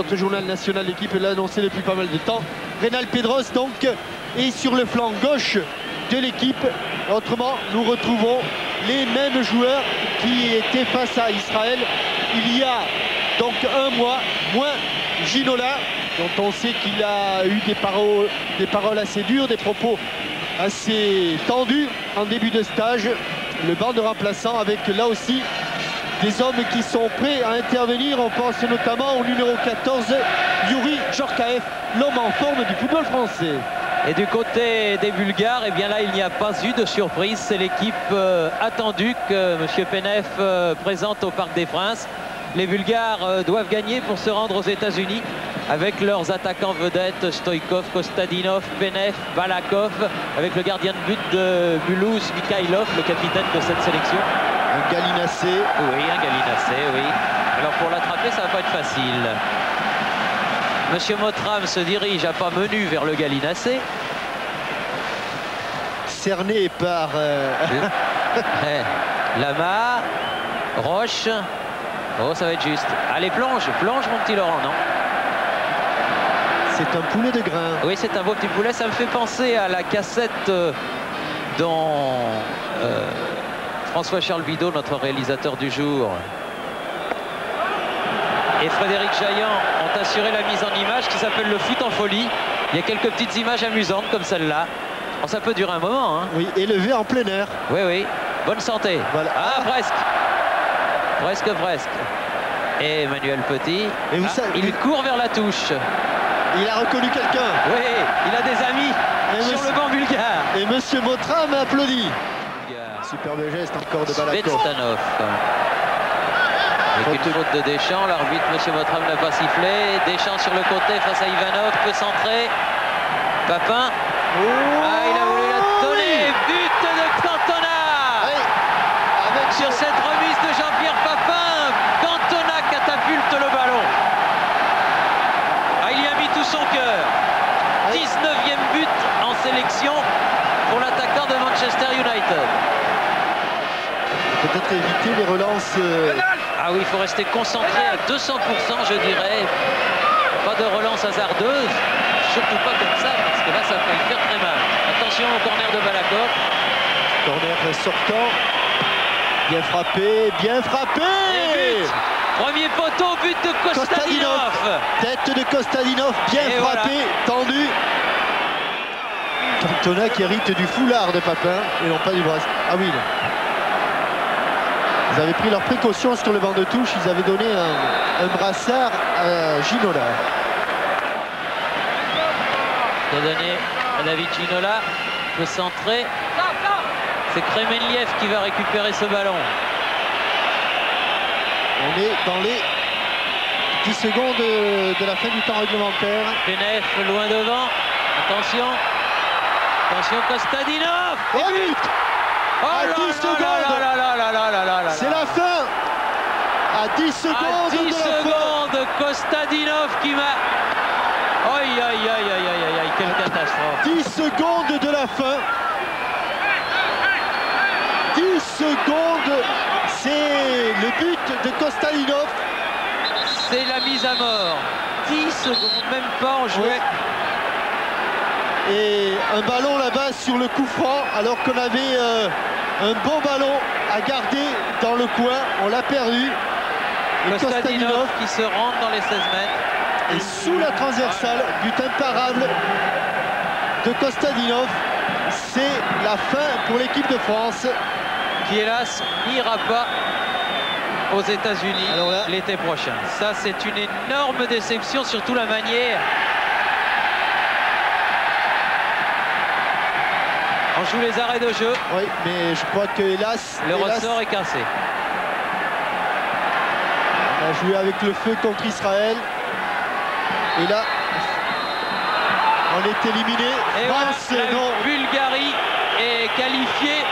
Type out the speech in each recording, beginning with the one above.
notre journal national, l'équipe l'a annoncé depuis pas mal de temps. Reynald Pedros donc est sur le flanc gauche de l'équipe. Autrement, nous retrouvons les mêmes joueurs qui étaient face à Israël il y a donc un mois, moins Ginola, dont on sait qu'il a eu des paroles assez dures, des propos assez tendus en début de stage. Le banc de remplaçants avec là aussi des hommes qui sont prêts à intervenir. On pense notamment au numéro 14, Youri Djorkaeff, l'homme en forme du football français. Et du côté des Bulgares, eh bien là, il n'y a pas eu de surprise. C'est l'équipe attendue que M. Penev présente au Parc des Princes. Les Bulgares doivent gagner pour se rendre aux États-Unis avec leurs attaquants vedettes Stoïkov, Kostadinov, Penev, Balakov, avec le gardien de but de Mulhouse, Mikhailov, le capitaine de cette sélection. Un Gallinacé. Oui, un Gallinacé, oui. Alors pour l'attraper, ça va pas être facile. Monsieur Mottram se dirige à pas menus vers le Gallinacé. Cerné par... Lama, Roche. Oh, ça va être juste. Allez, plonge, plonge mon petit Laurent, non? C'est un poulet de grain. Oui, c'est un beau petit poulet. Ça me fait penser à la cassette dont François-Charles Bidot, notre réalisateur du jour, et Frédéric Jaillant ont assuré la mise en image qui s'appelle le foot en folie. Il y a quelques petites images amusantes comme celle-là. Bon, ça peut durer un moment. Hein. Oui, élevé en plein air. Oui, oui. Bonne santé. Voilà. Ah, presque. Presque, presque. Et Emmanuel Petit, et vous savez, il court vers la touche. Il a reconnu quelqu'un. Oui, il a des amis sur le banc bulgare. Et Monsieur Mottram applaudit. Superbe geste encore de Balakov. Svetstanov. Avec une faute de Deschamps, l'arbitre M. Mottram n'a pas sifflé. Deschamps sur le côté face à Ivanov, peut centrer. Papin. Oh, il a voulu la donner. Oui. But de Cantona. Oui. Sur cette remise de Jean-Pierre Papin, Cantona catapulte le ballon. Il y a mis tout son cœur. 19e but en sélection pour l'attaquant de Manchester United. Peut-être éviter les relances. Ah oui, il faut rester concentré à 200%, je dirais. Pas de relance hasardeuse, surtout pas comme ça, parce que là, ça peut faire très mal. Attention au corner de Balakov. Corner sortant. Bien frappé, bien frappé. Premier poteau, but de Kostadinov. Tête de Kostadinov, bien frappé, voilà. Tendu. Cantona qui hérite du foulard de Papin et non pas du bras. Ah oui. Ils avaient pris leurs précautions sur le banc de touche. Ils avaient donné un brassard à Ginola. C'est donné à David Ginola. Peut centrer. C'est Kremenliev qui va récupérer ce ballon. On est dans les 10 secondes de la fin du temps réglementaire. Penev loin devant. Attention. Attention Kostadinov. Oh, but à 10 secondes. C'est la fin. À 10 secondes. À 10 secondes. Kostadinov qui m'a... Aïe, aïe, aïe, aïe, aïe, aïe, quelle catastrophe. 10 secondes de la fin. 10 secondes. C'est le but de Kostadinov. C'est la mise à mort. 10 secondes, même pas en jouet. Ouais. Et un ballon là-bas sur le coup franc, alors qu'on avait un bon ballon à garder dans le coin. On l'a perdu. Et Kostadinov qui se rentre dans les 16 mètres. Et sous la transversale, but imparable de Kostadinov. C'est la fin pour l'équipe de France. Qui hélas n'ira pas aux États-Unis l'été prochain. Ça, c'est une énorme déception, surtout la manière. On joue les arrêts de jeu. Oui, mais je crois que hélas... Le ressort est cassé. On a joué avec le feu contre Israël. Et là, on est éliminé. Et France, voilà, la Bulgarie est qualifiée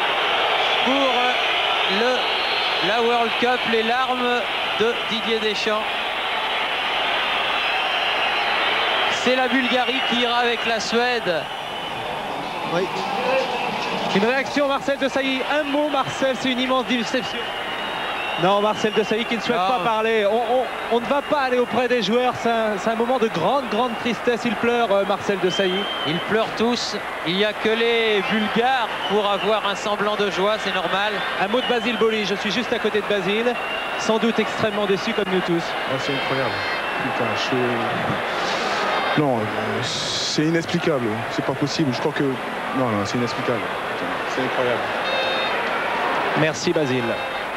pour la World Cup. Les larmes de Didier Deschamps. C'est la Bulgarie qui ira avec la Suède. Oui. Une réaction, Marcel Desailly. Un mot, Marcel, c'est une immense déception. Non, Marcel Desailly qui ne souhaite pas parler. On ne va pas aller auprès des joueurs. C'est un moment de grande tristesse. Il pleure, Marcel Desailly. Ils pleurent tous. Il n'y a que les Bulgares pour avoir un semblant de joie, c'est normal. Un mot de Basile Boli. Je suis juste à côté de Basile. Sans doute extrêmement déçu comme nous tous. Oh, c'est incroyable. Putain, non, c'est inexplicable. C'est pas possible. Je crois que... Non, c'est inexplicable. C'est incroyable. Merci Basile.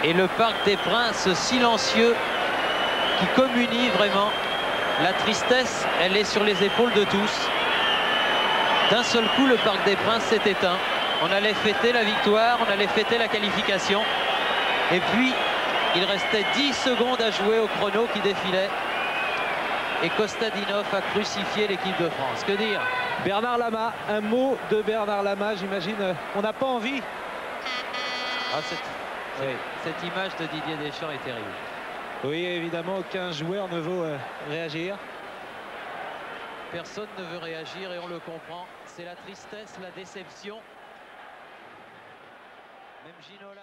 Et le Parc des Princes silencieux qui communie vraiment. La tristesse, elle est sur les épaules de tous. D'un seul coup, le Parc des Princes s'est éteint. On allait fêter la victoire, on allait fêter la qualification. Et puis, il restait 10 secondes à jouer au chrono qui défilait. Et Kostadinov a crucifié l'équipe de France. Que dire? Bernard Lama, un mot de Bernard Lama, j'imagine. On n'a pas envie. Ah, cette image de Didier Deschamps est terrible. Oui, évidemment, aucun joueur ne veut réagir. Personne ne veut réagir et on le comprend. C'est la tristesse, la déception. Même Ginola.